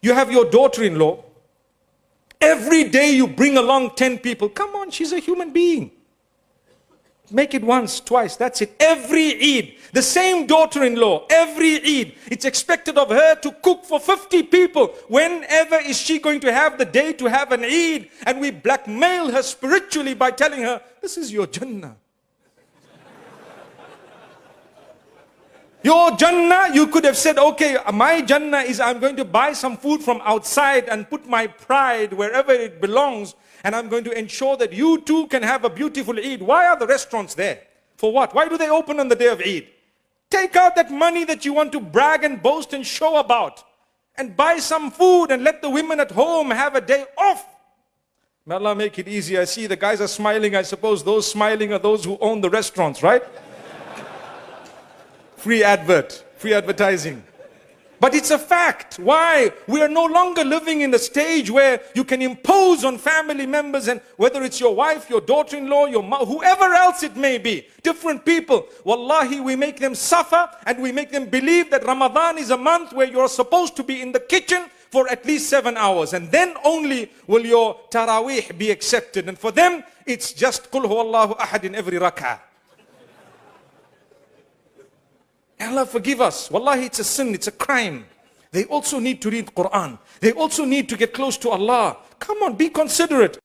You have your daughter-in-law. Every day you bring along 10 people. Come on, she's a human being. Make it once, twice, that's it. Every Eid, the same daughter-in-law, every Eid, it's expected of her to cook for 50 people. Whenever is she going to have the day to have an Eid? And we blackmail her spiritually by telling her, this is your Jannah. Your Jannah, you could have said, okay, my Jannah is I'm going to buy some food from outside and put my pride wherever it belongs, and I'm going to ensure that you too can have a beautiful Eid. Why are the restaurants there? For what? Why do they open on the day of Eid? Take out that money that you want to brag and boast and show about, and buy some food and let the women at home have a day off. May Allah make it easy. I see the guys are smiling. I suppose those smiling are those who own the restaurants, right? Free advertising. But it's a fact. Why? We are no longer living in a stage where you can impose on family members, and whether it's your wife, your daughter-in-law, your mother, whoever else it may be, different people. Wallahi, we make them suffer and we make them believe that Ramadan is a month where you're supposed to be in the kitchen for at least 7 hours, and then only will your Taraweeh be accepted. And for them, it's just Qul Huwallahu Ahad in every rak'ah. Allah forgive us. Wallahi, it's a sin, it's a crime. They also need to read Quran. They also need to get close to Allah. Come on, be considerate.